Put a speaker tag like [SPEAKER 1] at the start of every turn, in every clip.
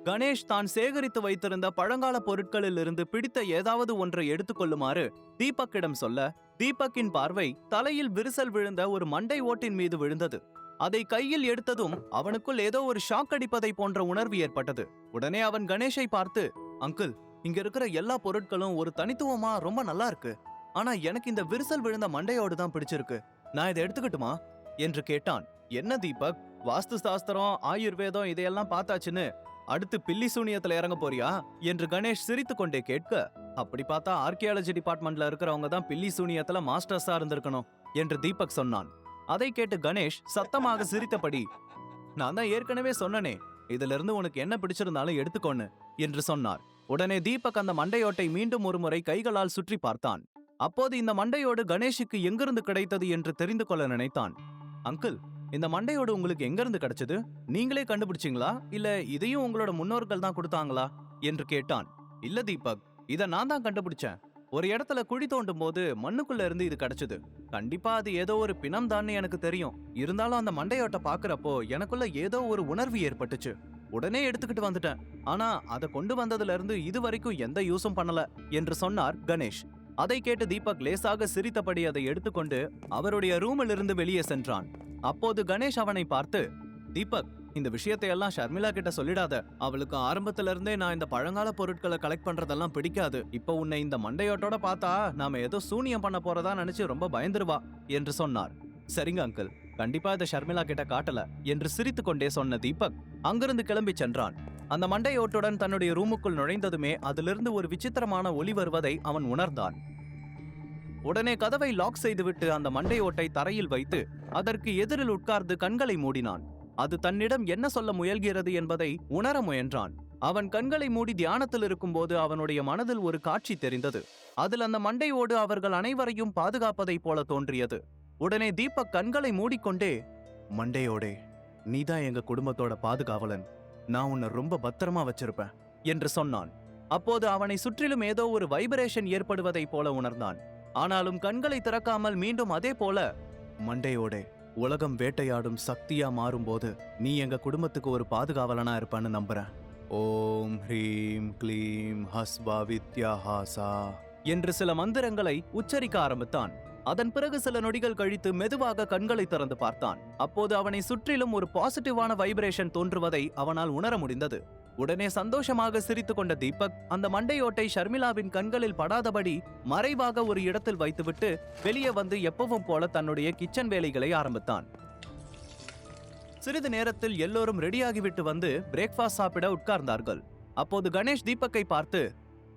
[SPEAKER 1] கணேஷ் தான் சேகரித்து வைத்திருந்த பழங்கால பொருட்களில் இருந்து பிடித்த ஏதாவது ஒன்றை எடுத்துக்கொள்ளுமாறு தீபக்கிடம் சொல்ல, தீபக்கின் பார்வை தலையில் விரிசல் விழுந்த ஒரு மண்டை ஓட்டின் மீது விழுந்தது. அதை கையில் எடுத்ததும் அவனுக்குள் ஏதோ ஒரு ஷாக் அடிப்பதை போன்ற உணர்வு ஏற்பட்டது. உடனே அவன் கணேஷை பார்த்து, அங்கிள், இங்க இருக்கிற எல்லா பொருட்களும் ஒரு தனித்துவமா ரொம்ப நல்லா இருக்கு. ஆனா எனக்கு இந்த விரிசல் விழுந்த மண்டையோடு தான் பிடிச்சிருக்கு. நான் இதை எடுத்துக்கட்டுமா என்று கேட்டான். என்ன தீபக், வாஸ்து சாஸ்திரம், ஆயுர்வேதம் இதையெல்லாம் பார்த்தாச்சுன்னு அடுத்து பில்லி சூனியத்துல இறங்க போறியா என்று கணேஷ் சிரித்து கொண்டே கேட்க, அப்படி பார்த்தா ஆர்கியாலஜி டிபார்ட்மெண்ட்ல இருக்கிறவங்க தான் பில்லி சூனியத்துல மாஸ்டர்ஸா இருந்திருக்கணும் என்று தீபக் சொன்னான். அதை கேட்டு கணேஷ் சத்தமாக சிரித்தபடி, நான் தான் ஏற்கனவே சொன்னனே, இதுல இருந்து உனக்கு என்ன பிடிச்சிருந்தாலும் எடுத்துக்கோன்னு என்று சொன்னார். உடனே தீபக் அந்த மண்டையோட்டை மீண்டும் ஒரு முறை கைகளால் சுற்றி பார்த்தான். அப்போது இந்த மண்டையோடு கணேஷுக்கு எங்கிருந்து கிடைத்தது என்று தெரிந்து கொள்ள நினைத்தான். அங்கிள், இந்த மண்டையோடு உங்களுக்கு எங்கிருந்து கிடைச்சது? நீங்களே கண்டுபிடிச்சிங்களா, இல்ல இதையும் உங்களோட முன்னோர்கள் தான் கொடுத்தாங்களா என்று கேட்டான். இல்ல தீபக், இத நான் தான் கண்டுபிடிச்சேன். ஒரு இடத்துல குழி தோண்டும் போது மண்ணுக்குள்ள இருந்து இது கிடைச்சது. கண்டிப்பா அது ஏதோ ஒரு பிணம் தான் எனக்கு தெரியும். இருந்தாலும் அந்த மண்டையோட்ட பாக்குறப்போ எனக்குள்ள ஏதோ ஒரு உணர்வு ஏற்பட்டுச்சு. உடனே எடுத்துக்கிட்டு வந்துட்டேன். ஆனா அதை கொண்டு வந்ததுல இருந்து இது வரைக்கும் எந்த யூஸும் பண்ணல என்று சொன்னார் கணேஷ். அதை கேட்டு தீபக் லேசாக சிரித்தபடி அதை எடுத்துக்கொண்டு அவருடைய ரூமில் இருந்து வெளியே சென்றான். அப்போது கணேஷ் அவனை பார்த்து, தீபக், இந்த விஷயத்தை எல்லாம் ஷர்மிளா கிட்ட சொல்லிடாத. அவளுக்கு ஆரம்பத்துல இருந்தே நான் இந்த பழங்கால பொருட்களை கலெக்ட் பண்றதெல்லாம் பிடிக்காது. இப்ப உன்னை இந்த மண்டையோட்டோட பார்த்தா நாம ஏதோ சூனியம் பண்ண போறதா நினைச்சு ரொம்ப பயந்துருவா என்று சொன்னார். சரிங்க அங்கிள், கண்டிப்பா இதை ஷர்மிளா கிட்ட காட்டல என்று சிரித்து கொண்டே சொன்ன தீபக் அங்கிருந்து கிளம்பி சென்றான். அந்த மண்டையோட்டுடன் தன்னுடைய ரூமுக்குள் நுழைந்ததுமே அதிலிருந்து ஒரு விசித்திரமான ஒலி வருவதை அவன் உணர்ந்தான். உடனே கதவை லாக் செய்துவிட்டு அந்த மண்டையோட்டை தரையில் வைத்து அதற்கு எதிரில் உட்கார்ந்து கண்களை மூடினான். அது தன்னிடம் என்ன சொல்ல முயல்கிறது என்பதை உணர முயன்றான். அவன் கண்களை மூடி தியானத்தில் இருக்கும்போது அவனுடைய மனதில் ஒரு காட்சி தெரிந்தது. அதில் அந்த மண்டையோடு அவர்கள் அனைவரையும் பாதுகாப்பதைப் போல தோன்றியது. உடனே தீபக் கண்களை மூடிக்கொண்டே, மண்டையோடே, நீதான் எங்க குடும்பத்தோட பாதுகாவலன். நான் உன்னை ரொம்ப பத்திரமா வச்சிருப்பேன் என்று சொன்னான். அப்போது அவனை சுற்றிலும் ஏதோ ஒரு வைப்ரேஷன் ஏற்படுவதைப் போல உணர்ந்தான். ஆனாலும் கண்களை திறக்காமல் மீண்டும் அதே போல, மண்டையோடே, உலகம் வேட்டையாடும் சக்தியா மாறும்போது நீ எங்க குடும்பத்துக்கு ஒரு பாதுகாவலனா இருப்பான்னு நம்புறேன். ஓம் ஹ்ரீம் க்ளீம் ஹஸ்வா வித்யாஹாசா என்று சில மந்திரங்களை உச்சரிக்க ஆரம்பித்தான். அதன் பிறகு சில நொடிகள் கழித்து மெதுவாக கண்களை திறந்து பார்த்தான். அப்போது அவனை சுற்றிலும் ஒரு பாசிட்டிவான வைப்ரேஷன் தோன்றுவதை அவனால் உணர முடிந்தது. உடனே சந்தோஷமாக சிரித்துக் கொண்ட தீபக் அந்த மண்டையோட்டை ஷர்மிளாவின் கண்களில் படாதபடி மறைவாக ஒரு இடத்தில் வைத்துவிட்டு வெளியே வந்து எப்பவும் போல தன்னுடைய கிச்சன் வேலைகளை ஆரம்பித்தான். சிறிது நேரத்தில் எல்லோரும் ரெடியாகிவிட்டு வந்து பிரேக்ஃபாஸ்ட் சாப்பிட உட்கார்ந்தார்கள். அப்போது கணேஷ் தீபக்கை பார்த்து,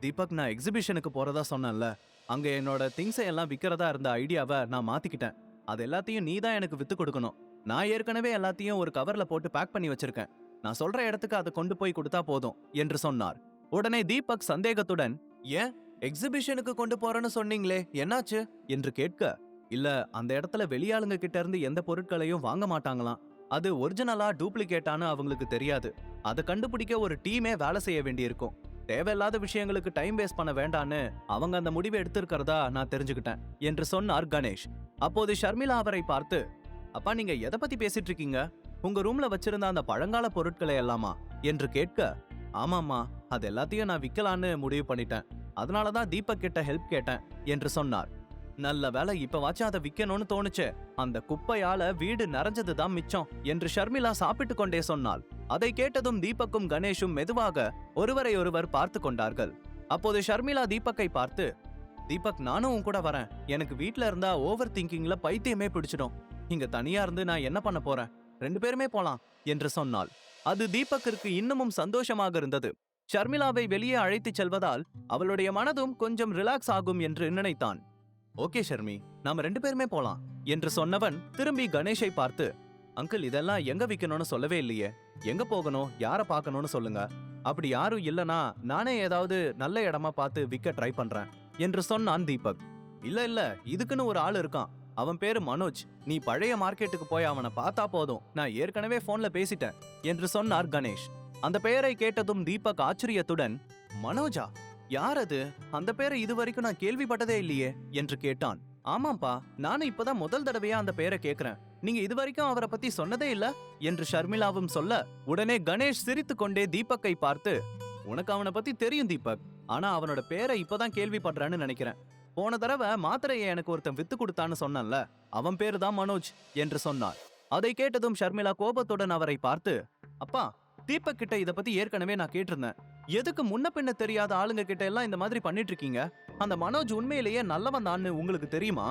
[SPEAKER 1] தீபக், நான் எக்ஸிபிஷனுக்கு போறதா சொன்னேன்ல, அங்க என்னோட திங்ஸை எல்லாம் விற்கிறதா இருந்த ஐடியாவை நான் மாத்திக்கிட்டேன். அது எல்லாத்தையும் நீ தான் எனக்கு வித்து கொடுக்கணும். நான் ஏற்கனவே எல்லாத்தையும் ஒரு கவர்ல போட்டு பேக் பண்ணி வச்சிருக்கேன். நான் சொல்ற இடத்துக்கு அதை கொண்டு போய் கொடுத்தா போதும் என்று சொன்னார். உடனே தீபக் சந்தேகத்துடன், ஏன் எக்ஸிபிஷனுக்கு கொண்டு போறேன்னு சொன்னீங்களே, என்னாச்சு என்று கேட்க, இல்ல, அந்த இடத்துல வெளியாளுங்க கிட்ட இருந்து எந்த பொருட்களையும் வாங்க மாட்டாங்களாம். அது ஒரிஜினலா டூப்ளிகேட்டானு அவங்களுக்கு தெரியாது. அதை கண்டுபிடிக்க ஒரு டீமே வேலை செய்ய வேண்டியிருக்கும். தேவையில்லாத விஷயங்களுக்கு டைம் வேஸ்ட் பண்ண வேண்டான்னு அவங்க அந்த முடிவை எடுத்திருக்கிறதா நான் தெரிஞ்சுக்கிட்டேன் என்று சொன்னார் கணேஷ். அப்போது ஷர்மிளா அவரை பார்த்து, அப்பா, நீங்க எதை பத்தி பேசிட்டு இருக்கீங்க? உங்க ரூம்ல வச்சிருந்த அந்த பழங்கால பொருட்களை எல்லாமா என்று கேட்க, ஆமாம்மா, அது எல்லாத்தையும் நான் விற்கலான்னு முடிவு பண்ணிட்டேன். அதனாலதான் தீபக் கிட்ட ஹெல்ப் கேட்டேன் என்று சொன்னார். நல்ல வேலை, இப்ப வாச்சும் அதை விற்கணும்னு தோணுச்சு. அந்த குப்பையால வீடு நிறைஞ்சதுதான் மிச்சம் என்று ஷர்மிளா சாப்பிட்டு கொண்டே சொன்னாள். அதை கேட்டதும் தீபக்கும் கணேஷும் மெதுவாக ஒருவரை ஒருவர் பார்த்து கொண்டார்கள். அப்போது ஷர்மிளா தீபக்கை பார்த்து, தீபக், நானும் உன் கூட வரேன். எனக்கு வீட்ல இருந்தா ஓவர் திங்கிங்ல பைத்தியமே பிடிச்சிடும். இங்க தனியா இருந்து நான் என்ன பண்ண போறேன்? 2 பேருமே போலாம் என்று சொன்னாள். அது தீபக்கிற்கு இன்னமும் சந்தோஷமாக இருந்தது. ஷர்மிளாவை வெளியே அழைத்துச் செல்வதால் அவளுடைய மனதும் கொஞ்சம் ரிலாக்ஸ் ஆகும் என்று நினைத்தான். ஓகே ஷர்மி, நாம 2 பேருமே போலாம் என்று சொன்னவன் திரும்பி கணேஷை பார்த்து, அங்கிள், இதெல்லாம் எங்க விற்கணும்னு சொல்லவே இல்லையே. எங்க போகணும், யார பார்க்கணும்னு சொல்லுங்க. அப்படி யாரும் இல்லனா நானே ஏதாவது நல்ல இடமா பார்த்து விற்க ட்ரை பண்றேன் என்று சொன்னான் தீபக். இல்ல, இதுக்குன்னு ஒரு ஆள் இருக்கான். அவன் பேரு மனோஜ். நீ பழைய மார்க்கெட்டுக்கு போய் அவனை பார்த்தா போதும். நான் ஏற்கனவே போன்ல பேசிட்டேன் என்று சொன்னார் கணேஷ். அந்த பெயரை கேட்டதும் தீபக் ஆச்சரியத்துடன், மனோஜா? யார் அது? அந்த பேரை இதுவரைக்கும் நான் கேள்விப்பட்டதே இல்லையே என்று கேட்டான். ஆமாம்பா, நானும் இப்பதான் முதல் தடவையா அந்த பேரை கேக்குறேன். நீங்க இதுவரைக்கும் அவரை பத்தி சொன்னதே இல்ல என்று ஷர்மிளாவும் சொல்ல, உடனே கணேஷ் சிரித்துக் கொண்டே தீபக்கை பார்த்து, உனக்கு அவனை பத்தி தெரியும் தீபக், ஆனா அவனோட பேரை இப்பதான் கேள்விப்படுறேன்னு நினைக்கிறேன். போன தடவை மாத்திரையை எனக்கு ஒருத்தன் வித்து கொடுத்தான்னு சொன்னல, அவன் பேரு தான் மனோஜ் என்று சொன்னார். அதை கேட்டதும் ஷர்மிளா கோபத்துடன் அவரை பார்த்து, அப்பா, தீபக் கிட்ட இத பத்தி ஏற்கனவே நான் கேட்டிருந்தேன். எதுக்கு முன்ன பின்ன தெரியாத ஆளுங்க கிட்ட எல்லாம் இந்த மாதிரி பண்ணிட்டு இருக்கீங்க? அந்த மனோஜ் உண்மையிலேயே நல்லவன் தான்னு உங்களுக்கு தெரியுமா?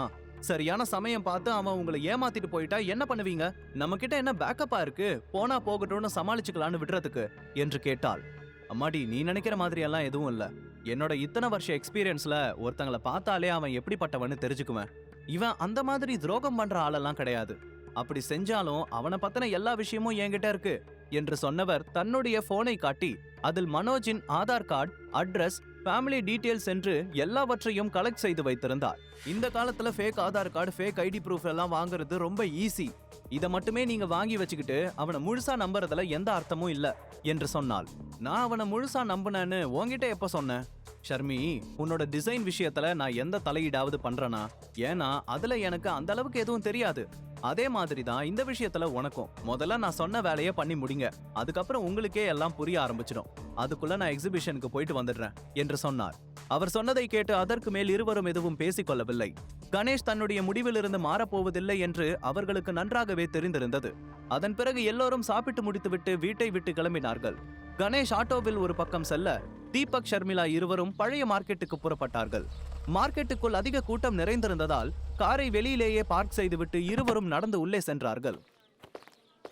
[SPEAKER 1] சரியான சமயம் பார்த்து அவன் உங்களை ஏமாத்திட்டு போயிட்டா என்ன பண்ணுவீங்க? நம்ம கிட்ட என்ன பேக்கப்பா இருக்கு? போனா போகட்டும்னு சமாளிச்சுக்கலான்னு விடுறதுக்கு என்று கேட்டாள். அம்மாடி, நீ நினைக்கிற மாதிரி எல்லாம் எதுவும் இல்ல. என்னோட இத்தனை வருஷ எக்ஸ்பீரியன்ஸ்ல ஒருத்தங்களை பார்த்தாலே அவன் எப்படிப்பட்டவன்னு தெரிஞ்சுக்குவேன். இவன் அந்த மாதிரி துரோகம் பண்ற ஆளெல்லாம் கிடையாது. அப்படி செஞ்சாலும் அவனை பத்தின எல்லா விஷயமும் என்கிட்ட இருக்கு என்று சொன்னவர் தன்னுடைய போனை காட்டி அதில் மனோஜின் Aadhaar card, address, family details என்று எல்லாவற்றையும் கலெக்ட் செய்து வைத்திருந்தார். இந்த காலத்துல fake Aadhaar card, fake ID proof எல்லாம் வாங்குறது ரொம்ப ஈஸி. இதை மட்டுமே நீங்க வாங்கி வச்சுக்கிட்டு அவனை முழுசா நம்புறதுல எந்த அர்த்தமும் இல்ல என்று சொன்னாள். நான் அவனை முழுசா நம்புனேன்னு உன்கிட்ட எப்ப சொன்னேன்? ஷர்மி, உன்னோட டிசைன் விஷயத்துல நான் எந்த தலையீடாவது பண்றேனா? ஏன்னா அதுல எனக்கு அந்த அளவுக்கு எதுவும் தெரியாது. அதே மாதிரி தான் இந்த விஷயத்துல உனக்கும். முதல்ல நான் சொன்ன வேலையை பண்ணி முடிங்க, அதுக்கப்புறம் உங்களுக்கே எல்லாம் புரிய ஆரம்பிச்சிடும். அதுக்குள்ள நான் எக்ஸிபிஷனுக்கு போயிட்டு வந்துடுறேன் என்று சொன்னார். அவர் சொன்னதை கேட்டு அதற்கு மேல் இருவரும் எதுவும் பேசிக்கொள்ளவில்லை. கணேஷ் தன்னுடைய முடிவிலிருந்து மாறப்போவதில்லை என்று அவர்களுக்கு நன்றாகவே தெரிந்திருந்தது. அதன் பிறகு எல்லோரும் சாப்பிட்டு முடித்துவிட்டு வீட்டை விட்டு கிளம்பினார்கள். கணேஷ் ஆட்டோவில் ஒரு பக்கம் செல்ல, தீபக், ஷர்மிளா இருவரும் பழைய மார்க்கெட்டுக்கு புறப்பட்டார்கள். மார்க்கெட்டுக்குள் அதிக கூட்டம் நிறைந்திருந்ததால் காரை வெளியிலேயே பார்க் செய்துவிட்டு இருவரும் நடந்து உள்ளே சென்றார்கள்.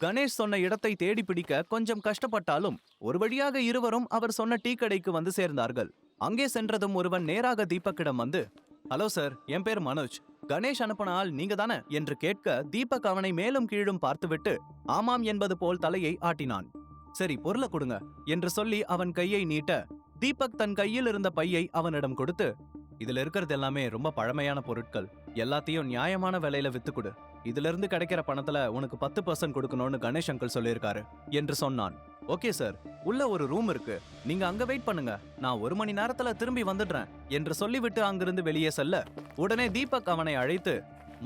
[SPEAKER 1] கணேஷ் சொன்ன இடத்தை தேடி பிடிக்க கொஞ்சம் கஷ்டப்பட்டாலும் ஒரு வழியாக இருவரும் அவர் சொன்ன டீ கடைக்கு வந்து சேர்ந்தார்கள். அங்கே சென்றதும் ஒருவன் நேராக தீபக்கிடம் வந்து, ஹலோ சார், என் பேர் மனோஜ், கணேஷ் அனுப்பின ஆள் நீங்க தானே என்று கேட்க, தீபக் அவனை மேலும் கீழும் பார்த்துவிட்டு ஆமாம் என்பது போல் தலையை ஆட்டினான். சரி, பொருளை கொடுங்க என்று சொல்லி அவன் கையை நீட்ட, தீபக் தன் கையில் இருந்த பையை அவனிடம் கொடுத்து, இதுல இருக்கிறது எல்லாமே ரொம்ப பழமையான பொருட்கள், எல்லாத்தையும் நியாயமான விலையில வித்து கொடு. இதுல இருந்து கிடைக்கிற பணத்துல உனக்கு 10% கொடுக்கணும்னு கணேஷ் அங்கிள் சொல்லியிருக்காரு என்று சொன்னான். ஓகே சார், உள்ள ஒரு ரூம் இருக்கு, நீங்க அங்க வெயிட் பண்ணுங்க, நான் 1 மணி நேரத்துல திரும்பி வந்துடுறேன் என்று சொல்லிவிட்டு அங்கிருந்து வெளியே செல்ல, உடனே தீபக் அவனை அழைத்து,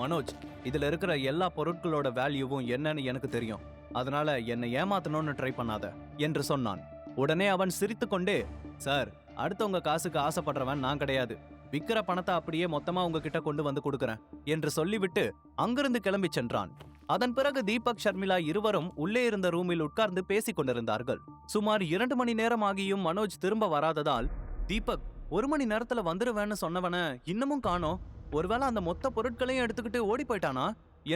[SPEAKER 1] மனோஜ், இதுல இருக்கிற எல்லா பொருட்களோட வேல்யூவும் என்னன்னு எனக்கு தெரியும், அதனால என்னை ஏமாத்தணும்னு ட்ரை பண்ணாத என்று சொன்னான். உடனே அவன் சிரித்துக்கொண்டே, சார், அடுத்தவங்க காசுக்கு ஆசைப்படுறவன் நான் கிடையாது, விக்கிற பணத்தை அப்படியே மொத்தமா உங்ககிட்ட கொண்டு வந்து கொடுக்கறேன் என்று சொல்லிவிட்டு அங்கிருந்து கிளம்பி சென்றான். அதன் பிறகு தீபக், ஷர்மிளா இருவரும் உள்ளே இருந்த ரூமில் உட்கார்ந்து பேசிக் கொண்டிருந்தார்கள். சுமார் 2 மணி நேரம் ஆகியும் மனோஜ் திரும்ப வராததால் தீபக், 1 மணி நேரத்துல வந்துருவேன்னு சொன்னவன இன்னமும் காணோம், ஒருவேளை அந்த மொத்த பொருட்களையும் எடுத்துக்கிட்டு ஓடி போயிட்டானா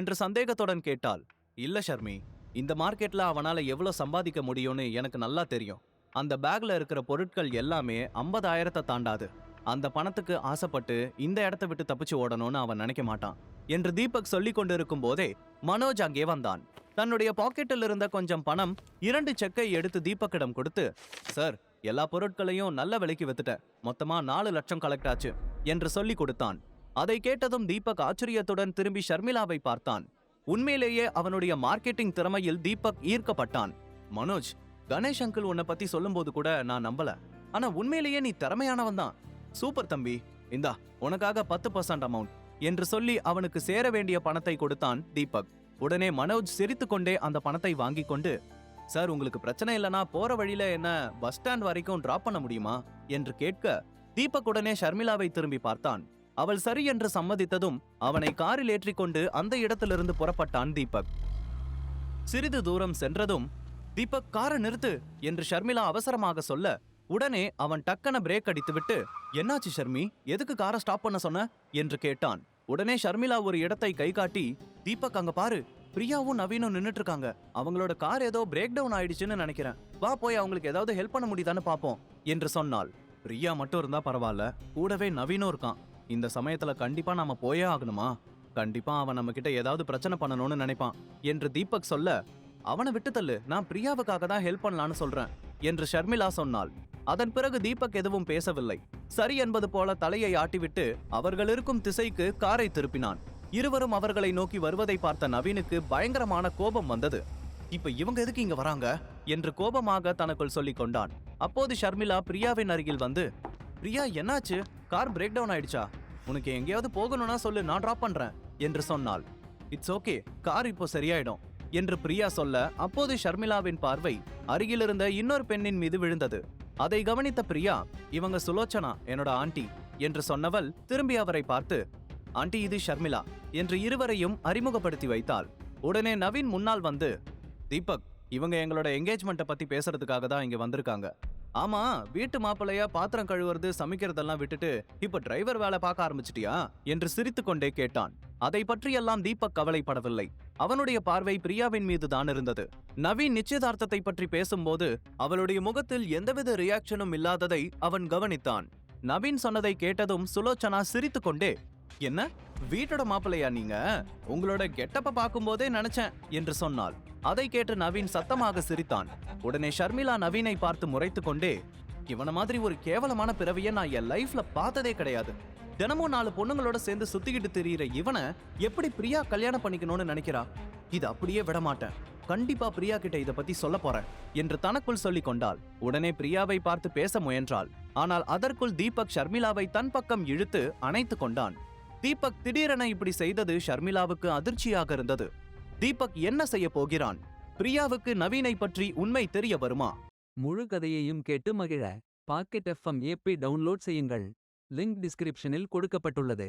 [SPEAKER 1] என்று சந்தேகத்துடன் கேட்டாள். இல்ல ஷர்மி, இந்த மார்க்கெட்ல அவனால எவ்வளவு சம்பாதிக்க முடியும்னு எனக்கு நல்லா தெரியும். அந்த பேக்ல இருக்கிற பொருட்கள் எல்லாமே 50,000 தாண்டாது. அந்த பணத்துக்கு ஆசைப்பட்டு இந்த இடத்தை விட்டு தப்பிச்சு ஓடணும்னு அவன் நினைக்க மாட்டான் என்று தீபக் சொல்லிக் கொண்டிருக்கும் போதே மனோஜ் அங்கே வந்தான். தன்னுடைய பாக்கெட்டில் இருந்த கொஞ்சம் பணம் 2 செக்கை எடுத்து தீபக்கிடம் கொடுத்து, சார், எல்லா பொருட்களையும் நல்ல விலைக்கு வித்துட்டேன், மொத்தமா 4 லட்சம் கலெக்ட் ஆச்சு என்று சொல்லி கொடுத்தான். அதை கேட்டதும் தீபக் ஆச்சரியத்துடன் திரும்பி ஷர்மிளாவை பார்த்தான். உண்மையிலேயே அவனுடைய மார்க்கெட்டிங் திறமையில் தீபக் ஈர்க்கப்பட்டான். மனோஜ், கணேஷ் அங்கிள் உன்னை பத்தி சொல்லும்போது கூட நான் நம்பல, ஆனா உண்மையிலேயே நீ திறமையானவன் தான். சூப்பர் தம்பி, இந்தா உனக்காக 10% அமௌண்ட் என்று சொல்லி அவனுக்கு சேர வேண்டிய பணத்தை கொடுத்தான் தீபக். உடனே மனோஜ் சிரித்துக்கொண்டே அந்த பணத்தை வாங்கி கொண்டு, சார், உங்களுக்கு பிரச்சனை இல்லைனா போற வழியில என்ன பஸ் ஸ்டாண்ட் வரைக்கும் டிராப் பண்ண முடியுமா என்று கேட்க, தீபக் உடனே ஷர்மிளாவை திரும்பி பார்த்தான். அவள் சரி என்று சம்மதித்ததும் அவனை காரில் ஏற்றிக்கொண்டு அந்த இடத்திலிருந்து புறப்பட்டான் தீபக். சிறிது தூரம் சென்றதும், தீபக், காரை நிறுத்து என்று ஷர்மிளா அவசரமாக சொல்ல, உடனே அவன் டக்கன பிரேக் அடித்துவிட்டு, என்னாச்சு ஷர்மி, எதுக்கு காரை ஸ்டாப் பண்ண சொன்ன என்று கேட்டான். உடனே ஷர்மிளா ஒரு இடத்தை கை காட்டி, தீபக், அங்க பாரு, பிரியாவும் நவீனும் நின்னுட்டு இருக்காங்க, அவங்களோட கார் ஏதோ பிரேக் டவுன் ஆயிடுச்சுன்னு நினைக்கிறேன், வா போய் அவங்களுக்கு ஏதாவது ஹெல்ப் பண்ண முடியுதான்னு பாப்போம் என்று சொன்னாள். பிரியா மட்டும் இருந்தா பரவாயில்ல, கூடவே நவீனும் இருக்கான், இந்த சமயத்துல கண்டிப்பா நாம போயே ஆகணுமா? கண்டிப்பா அவன் நம்ம கிட்ட ஏதாவது பிரச்சனை பண்ணணும்னு நினைப்பான் என்று தீபக் சொல்ல, அவனை விட்டு தள்ளு, நான் பிரியாவுக்காக தான் ஹெல்ப் பண்ணலான்னு சொல்றேன் என்று ஷர்மிளா சொன்னாள். அதன் பிறகு தீபக் எதுவும் பேசவில்லை. சரி என்பது போல தலையை ஆட்டிவிட்டு அவர்கள் இருக்கும் திசைக்கு காரை திருப்பினான். இருவரும் அவர்களை நோக்கி வருவதை பார்த்த நவீனுக்கு பயங்கரமான கோபம் வந்தது. இப்ப இவங்க எதுக்கு இங்க வராங்க என்று கோபமாக தனக்குள் சொல்லிக் கொண்டான். அப்போது ஷர்மிளா பிரியாவின் அருகில் வந்து, பிரியா, என்னாச்சு, கார் பிரேக் டவுன் ஆயிடுச்சா? உனக்கு எங்கேயாவது போகணும்னா சொல்லு, நான் டிராப் பண்றேன் என்று சொன்னாள். இட்ஸ் ஓகே, கார் இப்போ சரியாயிடும் என்று பிரியா சொல்ல, அப்போது ஷர்மிளாவின் பார்வை அருகிலிருந்த இன்னொரு பெண்ணின் மீது விழுந்தது. அதை கவனித்த பிரியா, இவங்க சுலோச்சனா, என்னோட ஆண்டி என்று சொன்னவள் திரும்பி அவரை பார்த்து, ஆண்டி இது ஷர்மிளா என்று இருவரையும் அறிமுகப்படுத்தி வைத்தாள். உடனே நவீன் முன்னால் வந்து, தீபக், இவங்க எங்களோட என்கேஜ்மெண்ட்டை பத்தி பேசுறதுக்காக தான் இங்க வந்திருக்காங்க. ஆமா, வீட்டு மாப்பிள்ளையா பாத்திரம் கழுவுறது சமைக்கிறதெல்லாம் விட்டுட்டு இப்ப டிரைவர் வேலை பார்க்க ஆரம்பிச்சிட்டியா என்று சிரித்து கொண்டே கேட்டான். அதை பற்றியெல்லாம் தீபக் கவலைப்படவில்லை. அவனுடைய பார்வை பிரியாவின் மீது தான் இருந்தது. நவீன் நிச்சயதார்த்தத்தை பற்றி பேசும்போது அவளுடைய முகத்தில் எந்தவித ரியாக்ஷனும் இல்லாததை அவன் கவனித்தான். நவீன் சொன்னதை கேட்டதும் சுலோச்சனா சிரித்து கொண்டே, என்ன வீட்டோட மாப்பிள்ளையா நீங்க? உங்களோட கெட்டப்ப பார்க்கும்போதே நினைச்சேன் என்று சொன்னாள். அதை கேட்டு நவீன் சத்தமாக சிரித்தான். உடனே ஷர்மிளா நவீனை பார்த்து முறைத்து கொண்டே, இவன மாதிரி ஒரு கேவலமான பிறவிய நான் என் லைஃப்ல பார்த்ததே கிடையாது. தினமும் 4 பொண்ணுங்களோட சேர்ந்து சுத்திக்கிட்டு திரியிற இவனை எப்படி பிரியா கல்யாணம் பண்ணிக்கணும்னு நினைக்கிறா? இது அப்படியே விட மாட்டேன். கண்டிப்பா பிரியா கிட்ட இத பத்தி சொல்ல போறேன் என்று தனக்குள் சொல்லிக் கொண்டாள். உடனே பிரியாவை பார்த்து பேச முயன்றாள். ஆனால் அதற்குள் தீபக் ஷர்மிளாவை தன் பக்கம் இழுத்து அணைத்து கொண்டான். தீபக் திடீரென இப்படி செய்தது ஷர்மிளாவுக்கு அதிர்ச்சியாக இருந்தது. தீபக் என்ன செய்ய போகிறான்? பிரியாவுக்கு நவீனை பற்றி உண்மை தெரிய வருமா?
[SPEAKER 2] முழு கதையையும் கேட்டு மகிழ பாக்கெட் FM ஏப்பை டவுன்லோட் செய்யுங்கள். லிங்க் டிஸ்கிரிப்ஷனில் கொடுக்கப்பட்டுள்ளது.